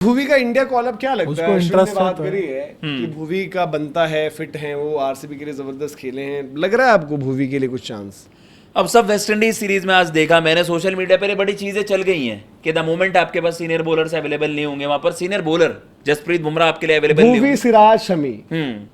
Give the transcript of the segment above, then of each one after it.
भुवी का India call up क्या लगता है? अश्विन ने इंटरेस्ट बात करी है कि भुवी का बनता है, फिट है वो, आरसीबी के लिए जबरदस्त खेले हैं, लग रहा है आपको भुवी के लिए कुछ चांस? अब सब वेस्ट इंडीज सीरीज में आज देखा मैंने सोशल मीडिया पर बड़ी चीजें चल गई हैं कि द मोमेंट आपके पास सीनियर बॉलर्स अवेलेबल नहीं होंगे, वहां पर सीनियर बॉलर जसप्रीत बुमराह आपके लिए अवेलेबल नहीं भुवी, होंगे। सिराज, शमी,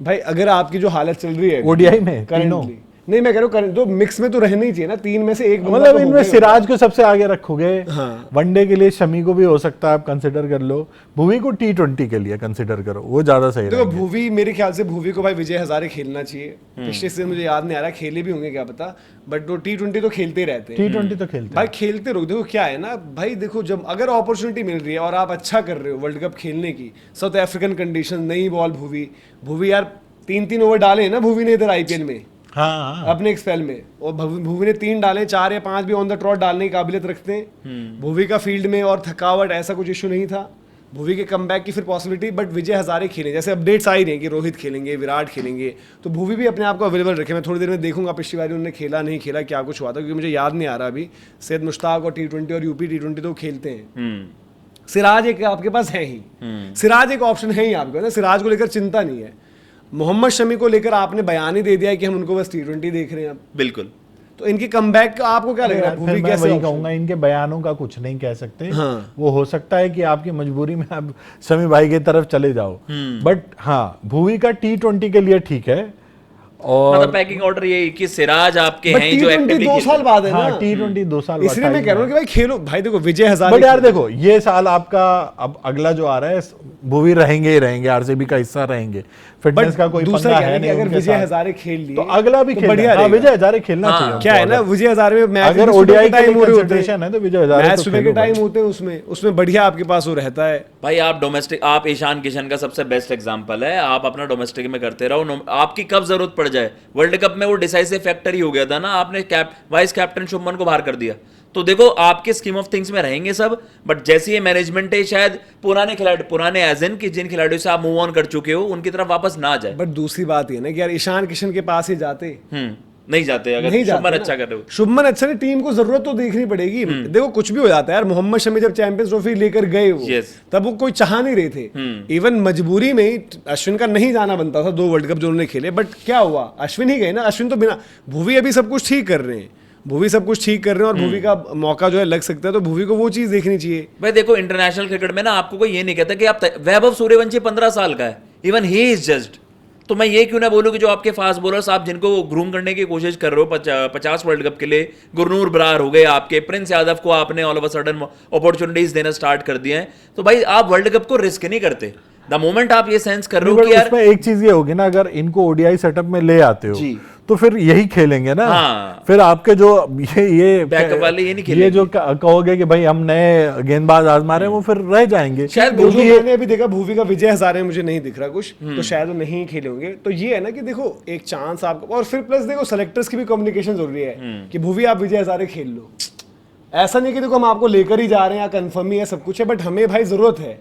भाई अगर आपकी जो हालत चल रही है ओडीआई में तीनों, करंटली, नहीं मैं कह रहा हूँ तो मिक्स में तो रहना ही चाहिए ना, तीन में से एक बंदा मतलब तो इनमें होगा ही सिराज को सबसे आगे रखोगे। हाँ। वनडे के लिए शमी को भी हो सकता है आप कंसिडर कर लो, भुवी को T20 के लिए कंसिडर करो, वो ज्यादा सही देखो रहेंगे। भुवी, मेरे ख्याल से भुवी को भाई विजय हजारे खेलना चाहिए। पिछले सीजन मुझे याद नहीं आ रहा, खेले भी होंगे क्या पता, बट वो T20 तो खेलते ही रहते हैं। T20 तो खेलते भाई खेलते रहो। देखो क्या है ना भाई, देखो जब अगर अपॉर्चुनिटी मिल रही है और आप अच्छा कर रहे हो वर्ल्ड कप खेलने की, साउथ अफ्रीकन कंडीशन, नई बॉल, भुवी यार 3-3 ओवर डाले हैं ना भुवी ने इधर आईपीएल में, हाँ, अपने एक स्पेल में, और भुवी ने 3 डाले, 4 या 5 भी ऑन द ट्रॉट डालने की काबिलियत रखते हैं। भुवी का फील्ड में और थकावट ऐसा कुछ इशू नहीं था। भुवी के कमबैक की फिर पॉसिबिलिटी, बट विजय हजारे खेलें, जैसे अपडेट्स आ ही रही हैं कि रोहित खेलेंगे, विराट खेलेंगे, तो भुवी भी अपने आप को अवेलेबल रखे। मैं थोड़ी देर में देखूंगा पिछली बार उन्होंने खेला नहीं खेला, क्या कुछ हुआ था, क्योंकि मुझे याद नहीं आ रहा अभी। सैयद मुश्ताक और T20 और यूपी T20 तो खेलते हैं। सिराज एक आपके पास है ही, सिराज एक ऑप्शन है ही आपको ना, सिराज को लेकर चिंता नहीं है। मोहम्मद शमी को लेकर आपने बयान ही दे दिया है कि हम उनको बस T20 देख रहे हैं अब। बिल्कुल। तो इनकी कमबैक का आपको क्या लग रहा है? भुवी कैसे? वही कहूंगा, इनके बयानों का कुछ नहीं कह सकते। हाँ। वो हो सकता है कि आपकी मजबूरी में आप शमी भाई की तरफ चले जाओ, बट हाँ भुवी का T20 के लिए ठीक है। और मतलब पैकिंग ऑर्डर ये कि सिराज आपके बट हैं जो T20 एक्टिवली 2 साल बाद है ना। हाँ, T20 2 साल बाद इसलिए मैं time कह रहा हूँ है। कि भाई खेलो भाई। देखो विजय हजारे, बट यार देखो ये साल आपका अब अगला जो आ रहा है, भुवी रहेंगे ही रहेंगे, आरसीबी का हिस्सा रहेंगे, फिटनेस का कोई दूसरा पंगा क्या है है कि नहीं अगर उनके विजय साथ। हजारे खेल लिए तो अगला भी तो खेलना बढ़िया है। हाँ, रहेगा। विजय हजारे खेलना हाँ, चाहिए। क्या है ना, विजय हजारे में मैच अगर सुबह ODI के के टाइम लिए हो रहे होते कंसिडरेशन है तो विजय हजारे मैच तो सुबह के खेलो टाइम भाई। होते हैं, उसमें बढ़िया आपके पास वो रहता है। भाई आप डोमेस्टिक, आप ईशान किशन का सबसे बेस्ट एग्जांपल है। आप अपना डोमेस्टिक में करते रहो, आपकी कब जरूरत पड़ जाए, वर्ल्ड कप में वो डिसाइसिव फैक्टर ही हो गया था ना, आपने वाइस कैप्टन शुभमन को बाहर कर दिया। तो देखो आपके स्कीम ऑफ थिंग्स में रहेंगे सब, बट जैसी ये मैनेजमेंट है, शायद पुराने खिलाड़ी, पुराने एज इन कि जिन खिलाड़ियों से आप मूव ऑन कर चुके हो उनकी तरफ वापस ना जाए। बट दूसरी बात ये ना कि यार ईशान किशन के पास ही जाते, नहीं जाते अगर नहीं जाते शुभमन ना। अच्छा कर रहे हो। शुभमन अच्छा नहीं, टीम को जरूरत तो देखनी पड़ेगी। देखो कुछ भी हो जाता है यार। मोहम्मद शमी जब चैंपियंस ट्रॉफी लेकर गए वो, Yes. तब वो कोई चाह नहीं रहे थे। इवन मजबूरी में ही अश्विन का नहीं जाना बनता था, 2 वर्ल्ड कप जो उन्होंने खेले, बट क्या हुआ, अश्विन ही गए ना। अश्विन तो बिना, भुवी अभी सब कुछ ठीक कर रहे हैं, भुवी सब कुछ ठीक कर रहे हैं, और भुवी का मौका जो है लग सकता है, तो भुवी को वो चीज देखनी चाहिए। भाई देखो इंटरनेशनल क्रिकेट में ना आपको कोई ये नहीं कहता कि आप वैभव सूर्यवंशी 15 साल का है, इवन ही इज जज्ड। तो मैं ये क्यों ना बोलूं कि जो आपके फास्ट बॉलर्स आप जिनको ग्रूम करने की कोशिश कर रहे हो 50 वर्ल्ड कप के लिए, गुरनूर बरार हो गए आपके, प्रिंस यादव को आपने all of a sudden opportunities देना स्टार्ट कर दिए हैं, तो भाई आप वर्ल्ड कप को रिस्क नहीं करते। द मोमेंट आप ये सेंस कर रहे हो कि यार उसमें एक चीज ये होगी ना, अगर इनको ओडीआई सेटअप में ले आते हो जी। तो फिर यही खेलेंगे ना। हाँ। फिर आपके जो ये बैकअप वाले ये नहीं खेलेंगे। ये जो कहोगे कि भाई हम नए गेंदबाज आजमा रहे हैं, वो फिर रह जाएंगे। शायद जो मैंने अभी देखा भुवी का विजय हजारे में मुझे नहीं दिख रहा कुछ, तो शायद वो नहीं खेले होंगे। तो ये है ना कि देखो एक चांस आपको, और फिर प्लस देखो सेलेक्टर्स की भी कम्युनिकेशन जरूरी है कि भुवी आप विजय हजारे खेल लो। ऐसा नहीं कि देखो हम आपको लेकर ही जा रहे हैं या कंफर्म ही है, सब कुछ है, बट हमें भाई जरूरत है।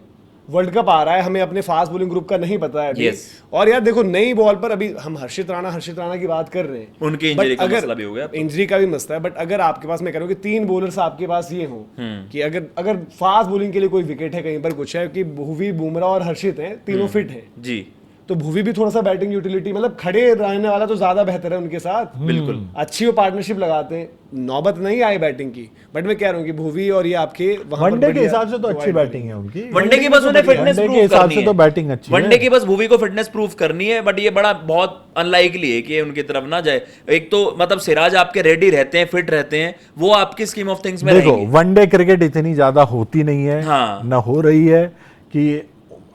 वर्ल्ड कप आ रहा है, हमें अपने फास्ट बॉलिंग ग्रुप का नहीं पता है अभी। Yes. और यार देखो नई बॉल पर अभी हम हर्षित राणा की बात कर रहे हैं, उनकी But इंजरी का अगर मसला भी हो गया। इंजरी का भी मसला है, बट अगर आपके पास, मैं कह रहा हूँ कि 3 बॉलर्स आपके पास ये हो कि अगर फास्ट बॉलिंग के लिए कोई विकेट है, कहीं पर कुछ है, कि भुवी, बुमराह और हर्षित हैं, तीनों फिट हैं, जी तो भुवी भी थोड़ा सा बैटिंग यूटिलिटी, मतलब खड़े रहने वाला तो ज्यादा बेहतर है उनके साथ। बिल्कुल अच्छी वो पार्टनरशिप लगाते हैं, नौबत नहीं आई बैटिंग की, बट मैं कह रहा हूँ कि भुवी और ये आपके वहां पर वनडे के बढ़िया हिसाब से तो अच्छी provide बैटिंग है उनकी। वनडे की बस उन्हें फिटनेस वनडे के प्रूव हिसाब करनी से है, तो बैटिंग अच्छी है। वनडे की बस भुवी को फिटनेस प्रूव करनी है, बट ये बड़ा बहुत अनलाइकली है कि ये उनकी तरफ ना जाए। एक तो मतलब सिराज आपके रेडी रहते हैं, फिट रहते हैं, वो आपकी स्कीम ऑफ थिंग्स में देखो रहेंगे। वनडे क्रिकेट इतनी ज्यादा होती नहीं है, हाँ। ना हो रही है, कि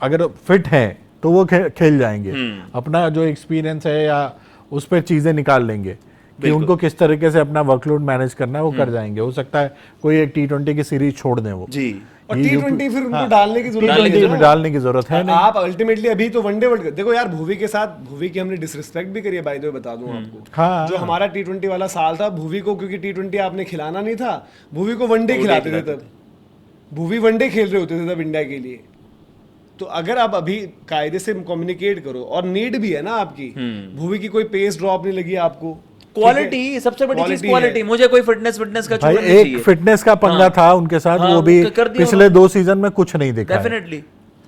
अगर फिट हैं तो वो खेल जाएंगे। अपना जो एक्सपीरियंस है या उस पर चीजें निकाल लेंगे कि उनको किस तरीके से अपना वर्कलोड मैनेज करना है, वो कर जाएंगे। हो सकता है कोई एक T20 की सीरीज छोड़ दें वो जी, और ये जो- T20 फिर उनको हाँ, डालने की जरूरत T20 नहीं में डालने की जरूरत है नहीं। आप अल्टीमेटली अभी तो वनडे वर्ल्ड कप देखो यार। भुवी के साथ, भुवी की हमने डिसरिस्पेक्ट भी करी है, बाय द वे बता दूं आपको। हाँ। जो हमारा T20 वाला साल था, भुवी को क्योंकि T20 आपने खिलाना नहीं था, भुवी को वनडे खिलाते थे तब। भुवी वनडे खेल रहे होते थे तब इंडिया के लिए। तो अगर आप अभी कायदे से कम्युनिकेट करो, और नीड भी है ना आपकी, भुवी की कोई पेस ड्रॉप नहीं लगी आपको, क्वालिटी सबसे बड़ी चीज, Quality क्वालिटी। है। मुझे कोई फिटनेस का भाई छोड़ना नहीं एक चाहिए। फिटनेस का पंगा था उनके साथ, हाँ, वो भी कर दिया पिछले 2 सीजन में कुछ नहीं दिखा है। डेफिनेटली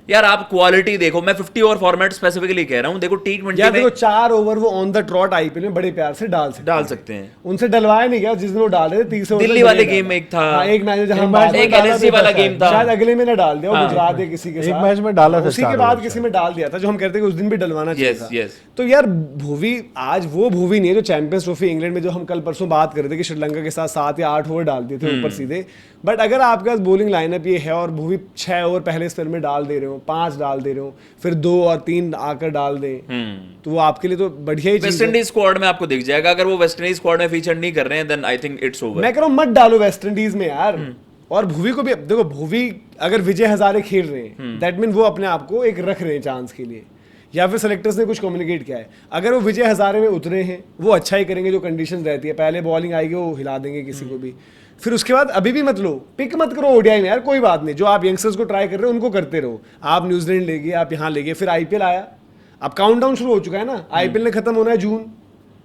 यार आप क्वालिटी देखो, मैं 50 ओवर फॉर्मेट स्पेसिफिकली कह रहा हूँ, देखो T20 यार में देखो 4 ओवर वो ऑन द ट्रॉट आईपीएल में बड़े प्यार से डाल सकते हैं। उनसे डलवाया नहीं गया, जिस दिन वो डाल रहे थे 30 ओवर दिल्ली वाले गेम में एक था, हाँ, एक मैच जहां एक LSG वाला गेम था, शायद अगले में ना डाल दिया, वो गुजरात है किसी के साथ, एक मैच में डाला था, उसी के बाद किसी में डाल दिया था, जो हम कहते हैं कि उस दिन भी डलवाना चाहिए था। तो यार भुवी आज वो भुवी नहीं है जो चैंपियंस ट्रॉफी इंग्लैंड में जो हम कल परसों बात कर रहे थे कि श्रीलंका के साथ 7 या 8 ओवर डाल दिए थे ऊपर सीधे। बट अगर आपके पास बॉलिंग लाइनअप ये है और भुवी 6 ओवर पहले स्पेल में डाल दे रहे हो, 5 डाल दे रहे हो, फिर 2 और 3 आकर डाल दें, तो वो आपके लिए तो बढ़िया ही चीज है। वेस्ट इंडीज स्क्वाड में आपको दिख जाएगा, अगर वो वेस्ट इंडीज स्क्वाड में फीचर नहीं कर रहे हैं then I think it's over. मैं कह रहा हूं मत डालो वेस्ट इंडीज में यार। और भुवी को भी देखो, भुवी अगर विजय हजारे खेल रहे हैं दैट मीन वो अपने आप को एक रख रहे हैं चांस के लिए, या फिर सेलेक्टर्स ने कुछ कम्युनिकेट किया है। अगर वो विजय हजारे में उतरे हैं वो अच्छा ही करेंगे, जो कंडीशन रहती है, पहले बॉलिंग आएगी वो हिला देंगे किसी को भी, फिर उसके बाद अभी भी मत लो, पिक मत करो ओडीआई में यार, कोई बात नहीं, जो आप यंगस्टर्स को ट्राई कर रहे हो उनको करते रहो। आप न्यूजीलैंड ले गए, आप यहाँ ले गए, फिर आईपीएल आया, अब काउंटडाउन शुरू हो चुका है ना, आईपीएल ने खत्म होना है जून,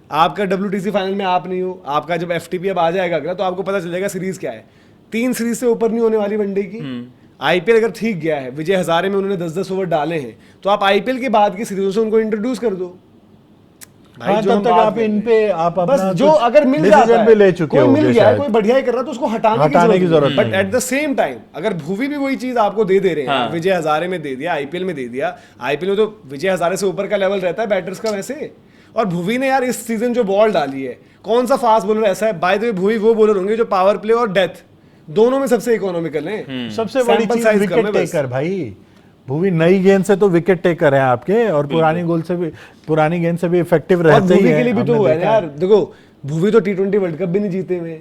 आपका WTC फाइनल में आप नहीं हो, आपका जब FTP अब आ जाएगा अगला, तो आपको पता चलेगा सीरीज क्या है। 3 सीरीज से ऊपर नहीं होने वाली वनडे की। आईपीएल अगर ठीक गया है, विजय हजारे में उन्होंने 10-10 ओवर डाले हैं, तो आप आईपीएल के बाद की सीरीजों से उनको इंट्रोड्यूस कर दो भाई। हाँ, जो तब हम तक बात आप कर इन रहे पे हैं, आप बस अपना जो अगर मिल जाता है, भी ले चुके कोई मिल होंगे गया है, शायद। कोई बढ़िया ही कर रहा है तो उसको हटाने की जरूरत, but at the same time अगर भुवी भी वही चीज आपको दे रहे हैं, हाँ। विजय हजारे में दे दिया, आईपीएल में दे दिया, आईपीएल में तो विजय हजारे से ऊपर का लेवल रहता है बैटर्स का वैसे। और भुवी ने यार इस सीजन जो बॉल डाली है, कौन सा फास्ट बॉलर ऐसा है, बाय द वे भुवी वो बॉलर होंगे जो पावर प्ले और डेथ दोनों में सबसे इकोनॉमिकल है। सबसे बड़ी Sample चीज size विकेट कम है बस। टेकर भाई। भुवी नई गेंद से तो विकेट टेकर है आपके, और पुरानी गेंद से भी इफेक्टिव और रहते ही भुवी हैं। के लिए भी तो हमने हुआ है देखा यार, देखो भुवी तो T20 वर्ल्ड कप भी नहीं जीते हुए,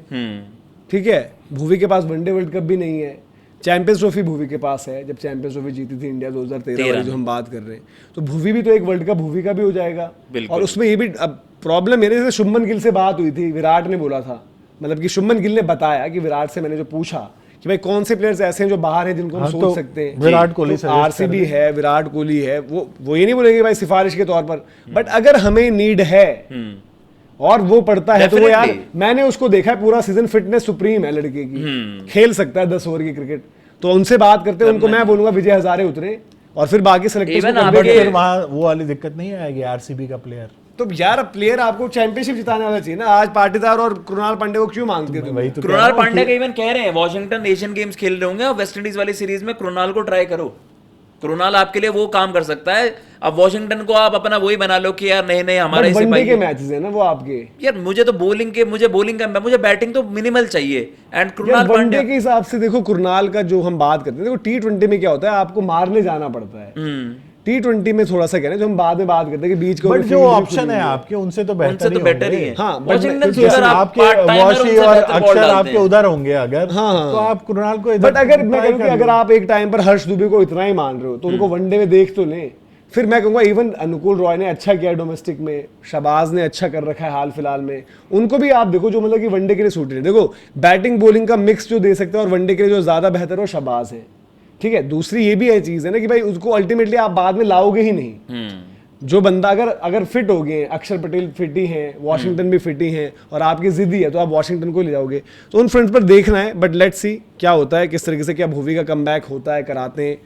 ठीक है, भुवी के पास वनडे वर्ल्ड कप भी नहीं है, चैंपियंस ट्रॉफी भुवी के पास है, जब चैंपियंस ट्रॉफी जीती थी इंडिया 2013 वाली जो हम बात कर रहे हैं, तो भुवी भी तो एक वर्ल्ड कप भुवी का भी हो जाएगा। और उसमें ये भी अब प्रॉब्लम मेरे से शुभमन गिल से बात हुई थी, विराट ने बोला था, मतलब कि शुभमन गिल ने बताया कि विराट से मैंने जो पूछा कि भाई कौन से प्लेयर्स ऐसे हैं जो बाहर हैं जिनको हम सोच सकते हैं, विराट कोहली तो आरसीबी है, विराट कोहली है, वो ये नहीं बोलेंगे भाई सिफारिश के तौर पर, बट अगर हमें नीड है और वो पड़ता है तो वो यार, मैंने उसको देखा है पूरा सीजन, फिटनेस सुप्रीम है लड़के की, खेल सकता है 10 ओवर की क्रिकेट, तो उनसे बात करते हैं, उनको मैं बोलूंगा विजय हजारे उतरे और फिर बाकी सेलेक्टर्स वहां वो वाली दिक्कत नहीं आएगी आरसीबी का प्लेयर। तो यार प्लेयर आपको चैंपियनशिप जिताने वाला चाहिए ना। आज पाटीदार और कृणाल पांडे को क्यों मांगते हो? वही तो कृणाल पांडे का इवन कह रहे हैं वॉशिंगटन एशियन गेम्स खेल रहे होंगे और वेस्ट इंडीज वाली सीरीज में कृणाल को ट्राई करो, कृणाल आपके लिए वो काम कर सकता है। अब वॉशिंगटन को आप अपना वही बना लो कि यार नहीं हमारा इसे वनडे के मैचेस है ना वो आपके। यार मुझे बॉलिंग का मुझे बैटिंग तो मिनिमल चाहिए। एंड कृणाल वनडे के हिसाब से देखो, कृणाल का जो हम बात करते हैं, देखो T20 में क्या होता है, आपको मारने जाना पड़ता है। T20 में थोड़ा सा कह रहे हैं, जो हम बाद में बात करते हैं कि बीच बट जो ऑप्शन है आपके उनसे तो बेहतर ही है। हाँ, आपके वॉशी और अक्षर आपके उधर होंगे अगर, तो आप कृणाल को बट अगर मैं कहूँ कि अगर आप एक टाइम पर हर्ष दुबे को इतना ही मान रहे हो तो उनको वनडे में देख तो लें। फिर मैं कहूँगा इवन अनुकूल रॉय ने अच्छा किया डोमेस्टिक में, शहबाज ने अच्छा कर रखा है हाल फिलहाल में, उनको भी आप देखो जो मतलब कि वनडे के लिए सूटेड है। देखो बैटिंग बॉलिंग का मिक्स जो दे सकते हैं और वनडे के लिए जो ज्यादा बेहतर है वो शहबाज है, ठीक है। दूसरी ये भी है चीज है ना कि भाई उसको अल्टीमेटली आप बाद में लाओगे ही नहीं। जो बंदा अगर फिट हो गए, अक्षर पटेल फिट ही हैं, वॉशिंगटन भी फिट ही हैं और आपकी जिद्दी है तो आप वॉशिंगटन को ले जाओगे। तो उन फ्रंट्स पर देखना है, बट लेट्स सी क्या होता है, किस तरीके से क्या भुवी का कमबैक होता है, कराते हैं